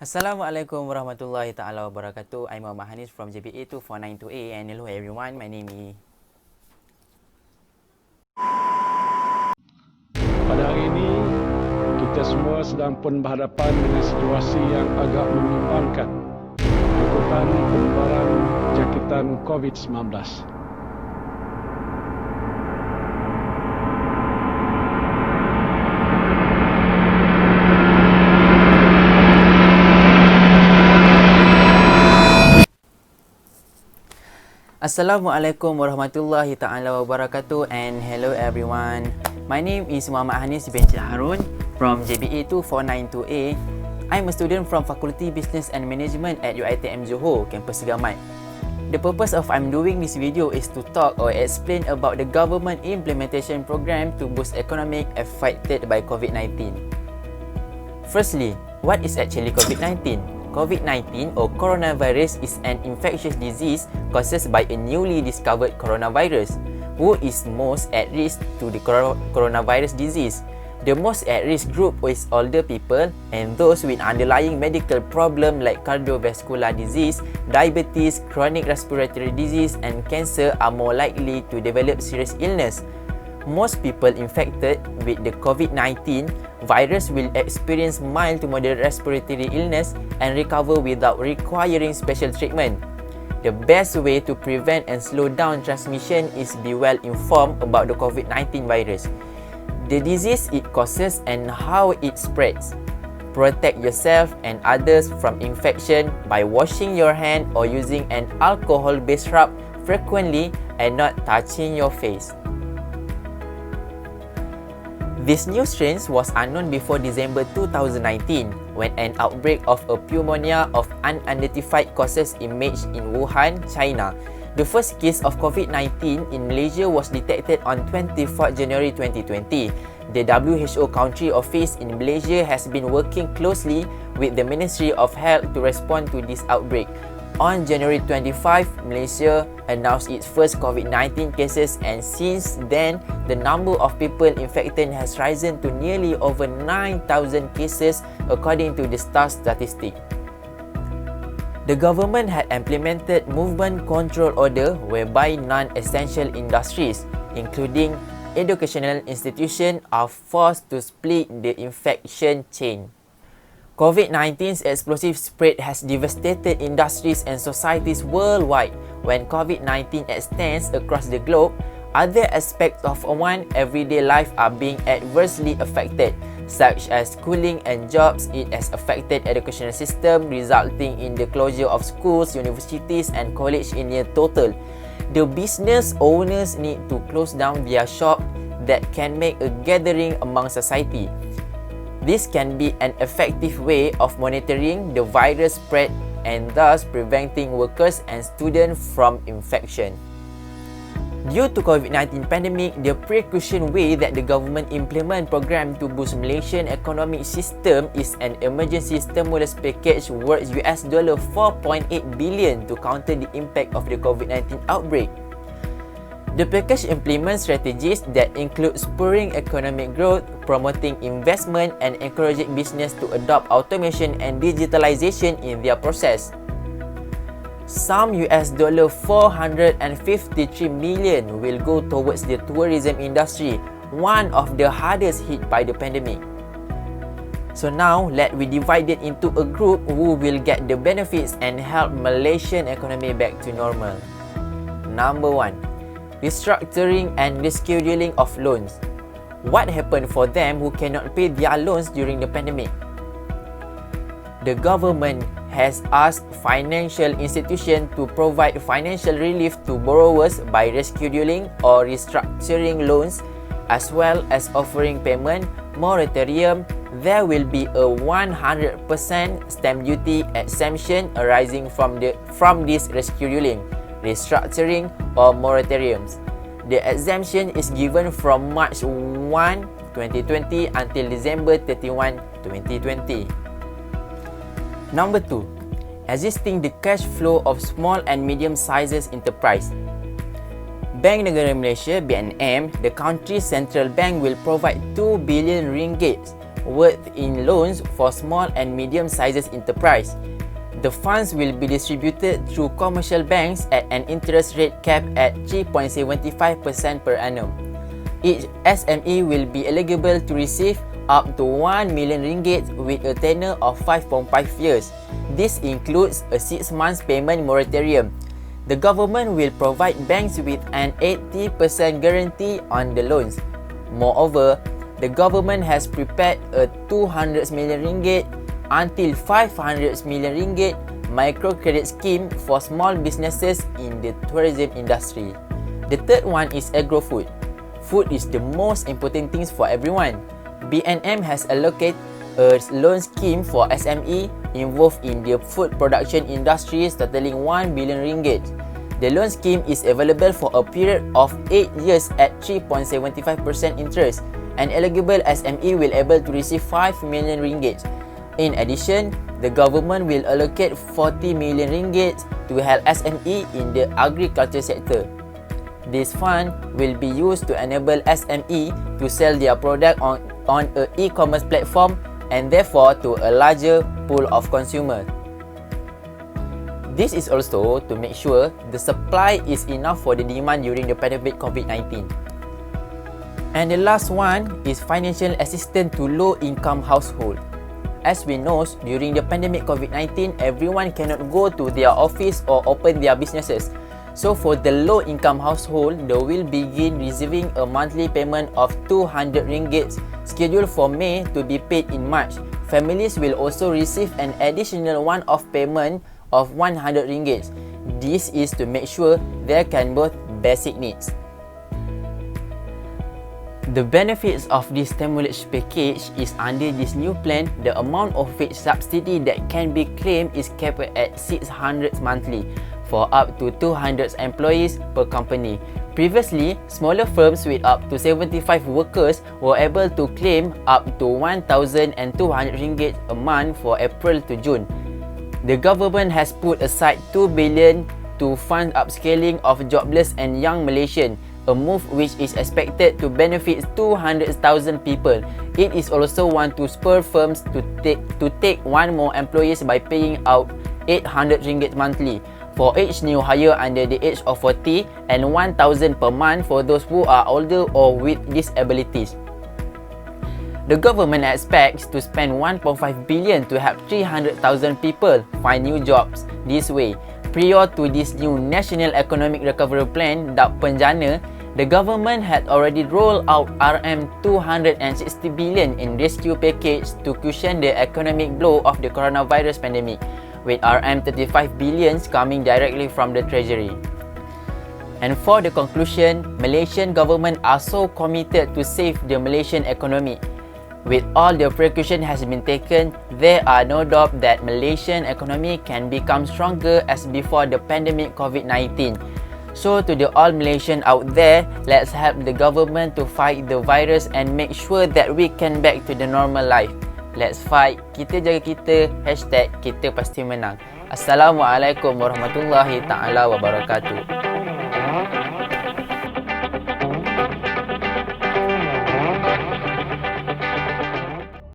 Assalamualaikum warahmatullahi taala wabarakatuh. I'm Muhammad Hanis from JBA 2492A and hello everyone. My name is Pada hari ini, kita semua sedang pun berhadapan dengan situasi yang agak membimbangkan berikutan penularan jangkitan Covid-19. Assalamualaikum warahmatullahi taala wabarakatuh and hello everyone. My name is Muhammad Hanis bin Harun from JBA 2492A. I'm a student from Faculty Business and Management at UiTM Johor, Campus Segamat. The purpose of I'm doing this video is to talk or explain about the government implementation program to boost economic affected by COVID-19. Firstly, what is actually COVID-19? COVID-19 or coronavirus is an infectious disease caused by a newly discovered coronavirus. Who is most at risk to the coronavirus disease? The most at risk group is older people and those with underlying medical problem like cardiovascular disease, diabetes, chronic respiratory disease and cancer are more likely to develop serious illness. Most people infected with the COVID-19 virus will experience mild to moderate respiratory illness and recover without requiring special treatment. The best way to prevent and slow down transmission is be well informed about the COVID-19 virus, the disease it causes and how it spreads. Protect yourself and others from infection by washing your hand or using an alcohol-based rub frequently and not touching your face. This new strain was unknown before December 2019 when an outbreak of a pneumonia of unidentified causes emerged in Wuhan, China. The first case of COVID-19 in Malaysia was detected on 24 January 2020. The WHO Country Office in Malaysia has been working closely with the Ministry of Health to respond to this outbreak. On January 25, Malaysia announced its first COVID-19 cases and since then, the number of people infected has risen to nearly over 9,000 cases according to the STAR statistic. The government had implemented movement control order whereby non-essential industries, including educational institutions, are forced to split the infection chain. COVID-19's explosive spread has devastated industries and societies worldwide. When COVID-19 extends across the globe, other aspects of one's everyday life are being adversely affected, such as schooling and jobs. It has affected educational system, resulting in the closure of schools, universities and colleges in near total. The business owners need to close down their shop that can make a gathering among society. This can be an effective way of monitoring the virus spread and thus preventing workers and students from infection. Due to COVID-19 pandemic, the precaution way that the government implement program to boost Malaysian economic system is an emergency stimulus package worth $4.8 billion to counter the impact of the COVID-19 outbreak. The package implements strategies that include spurring economic growth, promoting investment and encouraging business to adopt automation and digitalization in their process. Some $453 million will go towards the tourism industry, one of the hardest hit by the pandemic. So now, let we divide it into a group who will get the benefits and help Malaysian economy back to normal. Number 1. Restructuring and rescheduling of loans. What happened for them who cannot pay their loans during the pandemic? The government has asked financial institutions to provide financial relief to borrowers by rescheduling or restructuring loans as well as offering payment moratorium. There will be a 100% stamp duty exemption arising from this rescheduling, restructuring or moratoriums. The exemption is given from March 1, 2020 until December 31, 2020. Number 2. Assisting the cash flow of small and medium sizes enterprise. Bank Negara Malaysia (BNM), the country's central bank, will provide 2 billion ringgit worth in loans for small and medium-sized enterprise. The funds will be distributed through commercial banks at an interest rate cap at 3.75% per annum. Each SME will be eligible to receive up to 1 million ringgit with a tenure of 5.5 years. This includes a 6-month payment moratorium. The government will provide banks with an 80% guarantee on the loans. Moreover, the government has prepared a 200 million ringgit until 500 million ringgit microcredit scheme for small businesses in the tourism industry. The third one is agro-food. Food is the most important thing for everyone. BNM has allocated a loan scheme for SME involved in the food production industry totaling 1 billion ringgit. The loan scheme is available for a period of 8 years at 3.75% interest. An eligible SME will able to receive 5 million ringgit. In addition, the government will allocate 40 million ringgit to help SME in the agriculture sector. This fund will be used to enable SME to sell their product on an e-commerce platform and therefore to a larger pool of consumers. This is also to make sure the supply is enough for the demand during the pandemic COVID-19. And the last one is financial assistance to low-income household. As we know, during the pandemic COVID-19, everyone cannot go to their office or open their businesses. So for the low-income household, they will begin receiving a monthly payment of 200 ringgit scheduled for May to be paid in March. Families will also receive an additional one-off payment of 100 ringgit. This is to make sure they can both basic needs. The benefits of this stimulus package is under this new plan, the amount of wage subsidy that can be claimed is capped at 600 monthly for up to 200 employees per company. Previously, smaller firms with up to 75 workers were able to claim up to 1,200 ringgit a month for April to June. The government has put aside 2 billion to fund upscaling of jobless and young Malaysians, a move which is expected to benefit 200,000 people. It is also want to spur firms to take one more employees by paying out 800 ringgit monthly for each new hire under the age of 40 and 1,000 per month for those who are older or with disabilities. The government expects to spend 1.5 billion to help 300,000 people find new jobs this way. Prior to this new National Economic Recovery Plan, DAP Penjana, the government had already rolled out RM260 billion in rescue package to cushion the economic blow of the coronavirus pandemic, with RM35 billion coming directly from the Treasury. And for the conclusion, Malaysian government are so committed to save the Malaysian economy. With all the precaution has been taken, there are no doubt that Malaysian economy can become stronger as before the pandemic COVID-19. So to the all Malaysian out there, let's help the government to fight the virus and make sure that we can back to the normal life. Let's fight, kita jaga kita, #kita pasti menang. Assalamualaikum warahmatullahi taala wabarakatuh.